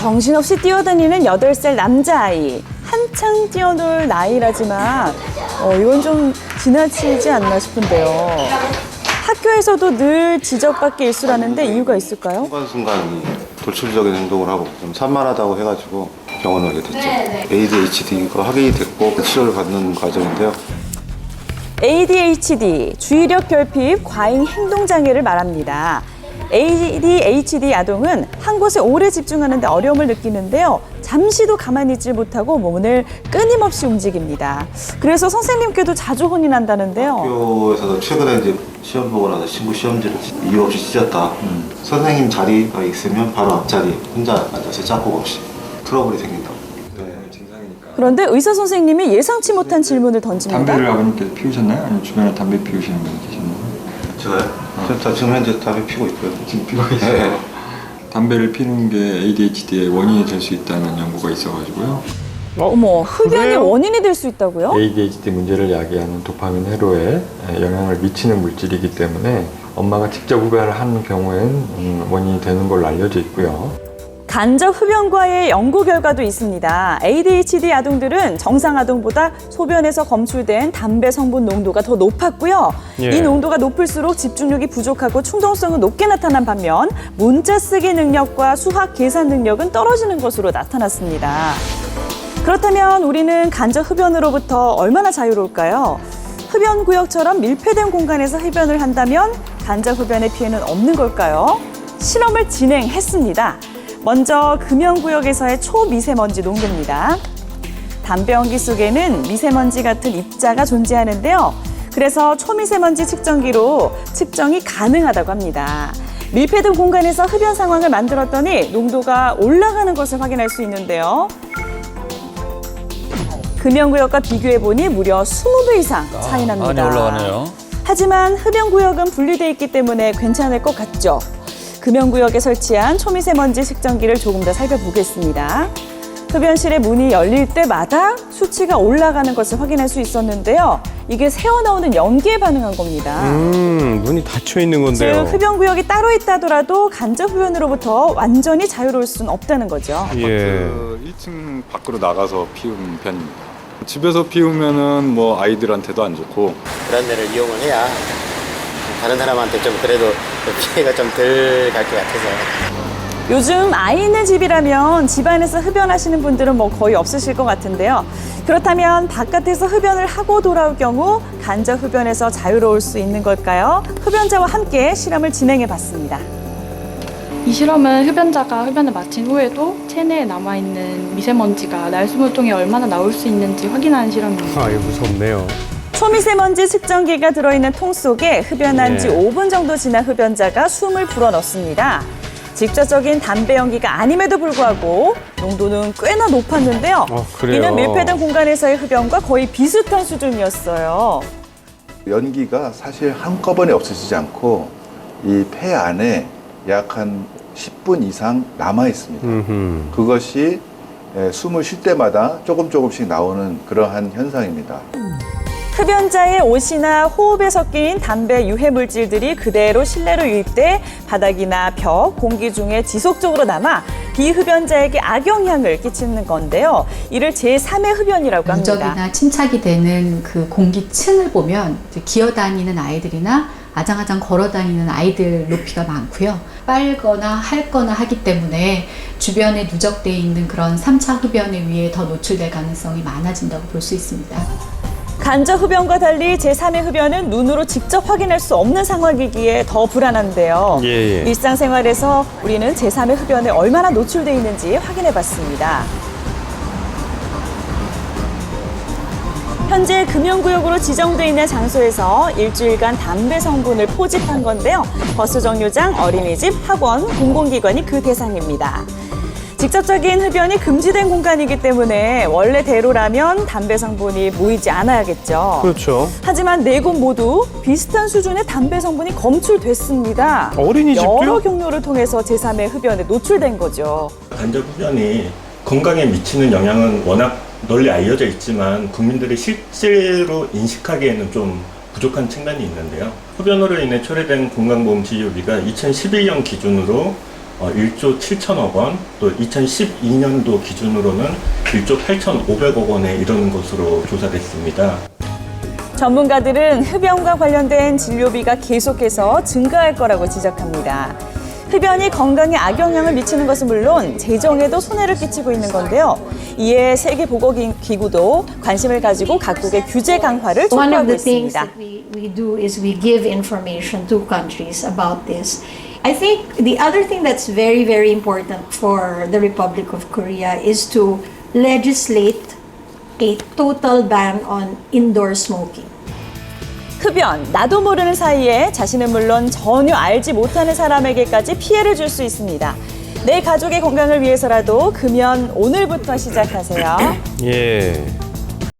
정신없이 뛰어다니는 8살 남자아이. 한창 뛰어놀 나이라지만 이건 좀 지나치지 않나 싶은데요. 학교에서도 늘 지적받기 일쑤라는데 이유가 있을까요? 순간순간 돌출적인 행동을 하고 좀 산만하다고 해가지고 병원을 오게 됐죠. ADHD가 확인이 됐고 치료를 받는 과정인데요. ADHD, 주의력 결핍, 과잉 행동 장애를 말합니다. ADHD 아동은 한 곳에 오래 집중하는 데 어려움을 느끼는데요. 잠시도 가만히 있지 못하고 몸을 끊임없이 움직입니다. 그래서 선생님께도 자주 혼이 난다는데요. 학교에서도 최근에 이제 시험 보고 나서 친구 시험지를 이유 없이 찢었다. 선생님 자리가 있으면 바로 앞자리 혼자 앉아서 짝꿍 없이 트러블이 생긴다고. 그런데 의사 선생님이 예상치 못한 질문을 던집니다. 담배를 아버님께서 피우셨나요? 아니면 주변에 담배 피우시는 분이 계셨나요? 제가요? 저 지금 현재 담배 피우고 있고요. 지금 피우고 계세요? 네. 담배를 피우는 게 ADHD의 원인이 될 수 있다는 연구가 있어가지고요. 어머, 흡연이 원인이 될 수 있다고요? ADHD 문제를 야기하는 도파민 회로에 영향을 미치는 물질이기 때문에 엄마가 직접 흡연을 하는 경우엔 원인이 되는 걸로 알려져 있고요. 간접 흡연과의 연구 결과도 있습니다. ADHD 아동들은 정상 아동보다 소변에서 검출된 담배 성분 농도가 더 높았고요. 이 농도가 높을수록 집중력이 부족하고 충동성은 높게 나타난 반면 문자 쓰기 능력과 수학 계산 능력은 떨어지는 것으로 나타났습니다. 그렇다면 우리는 간접 흡연으로부터 얼마나 자유로울까요? 흡연 구역처럼 밀폐된 공간에서 흡연을 한다면 간접 흡연의 피해는 없는 걸까요? 실험을 진행했습니다. 먼저 금연구역에서의 초미세먼지 농도입니다. 담배 연기 속에는 미세먼지 같은 입자가 존재하는데요. 그래서 초미세먼지 측정기로 측정이 가능하다고 합니다. 밀폐된 공간에서 흡연 상황을 만들었더니 농도가 올라가는 것을 확인할 수 있는데요. 금연구역과 비교해보니 무려 20배 이상 차이 납니다. 많이 올라가네요. 하지만 흡연구역은 분리돼 있기 때문에 괜찮을 것 같죠. 금연구역에 설치한 초미세먼지 측정기를 조금 더 살펴보겠습니다. 흡연실의 문이 열릴 때마다 수치가 올라가는 것을 확인할 수 있었는데요. 이게 새어나오는 연기에 반응한 겁니다. 문이 닫혀 있는 건데요. 즉 흡연구역이 따로 있다더라도 간접 흡연으로부터 완전히 자유로울 수는 없다는 거죠. 예. 1층 밖으로 나가서 피우는 편입니다. 집에서 피우면은 뭐 아이들한테도 안 좋고 그런 데를 이용을 해야 다른 사람한테 좀 그래도 피해가 좀 덜 갈 것 같아서. 요즘 아이 있는 집이라면 집안에서 흡연하시는 분들은 거의 없으실 것 같은데요. 그렇다면 바깥에서 흡연을 하고 돌아올 경우 간접 흡연에서 자유로울 수 있는 걸까요? 흡연자와 함께 실험을 진행해 봤습니다. 이 실험은 흡연자가 흡연을 마친 후에도 체내에 남아있는 미세먼지가 날수물통에 얼마나 나올 수 있는지 확인하는 실험입니다. 이거 무섭네요. 초미세먼지 측정기가 들어있는 통 속에 흡연한 지 5분 정도 지난 흡연자가 숨을 불어넣습니다. 직접적인 담배 연기가 아님에도 불구하고 농도는 꽤나 높았는데요. 그래요? 이는 밀폐된 공간에서의 흡연과 거의 비슷한 수준이었어요. 연기가 사실 한꺼번에 없어지지 않고 이 폐 안에 약 한 10분 이상 남아 있습니다. 그것이 숨을 쉴 때마다 조금씩 나오는 그러한 현상입니다. 흡연자의 옷이나 호흡에 섞인 담배 유해 물질들이 그대로 실내로 유입돼 바닥이나 벽, 공기 중에 지속적으로 남아 비흡연자에게 악영향을 끼치는 건데요. 이를 제3의 흡연이라고 합니다. 면적이나 침착이 되는 그 공기층을 보면 기어다니는 아이들이나 아장아장 걸어다니는 아이들 높이가 많고요. 빨거나 핥거나 하기 때문에 주변에 누적되어 있는 그런 3차 흡연에 의해 더 노출될 가능성이 많아진다고 볼 수 있습니다. 간접 흡연과 달리 제3의 흡연은 눈으로 직접 확인할 수 없는 상황이기에 더 불안한데요. 일상생활에서 우리는 제3의 흡연에 얼마나 노출돼 있는지 확인해 봤습니다. 현재 금연구역으로 지정돼 있는 장소에서 일주일간 담배 성분을 포집한 건데요. 버스 정류장, 어린이집, 학원, 공공기관이 그 대상입니다. 직접적인 흡연이 금지된 공간이기 때문에 원래대로라면 담배 성분이 모이지 않아야겠죠. 그렇죠. 하지만 네 곳 모두 비슷한 수준의 담배 성분이 검출됐습니다. 어린이집도요? 여러 경로를 통해서 제3의 흡연에 노출된 거죠. 간접 흡연이 건강에 미치는 영향은 워낙 널리 알려져 있지만 국민들이 실제로 인식하기에는 좀 부족한 측면이 있는데요. 흡연으로 인해 초래된 건강보험 치료비가 2011년 기준으로 1조 7천억 원, 또 2012년도 기준으로는 1조 8,500억 원에 이르는 것으로 조사됐습니다. 전문가들은 흡연과 관련된 진료비가 계속해서 증가할 거라고 지적합니다. 흡연이 건강에 악영향을 미치는 것은 물론 재정에도 손해를 끼치고 있는 건데요. 이에 세계보건기구도 관심을 가지고 각국의 규제 강화를 One of 촉구하고 the things 있습니다. that we do is we give information to countries about this. I think the other thing that's very, very important for the Republic of Korea is to legislate a total ban on indoor smoking. 흡연, 나도 모르는 사이에 자신은 물론 전혀 알지 못하는 사람에게까지 피해를 줄 수 있습니다. 내 가족의 건강을 위해서라도 금연 오늘부터 시작하세요. 예.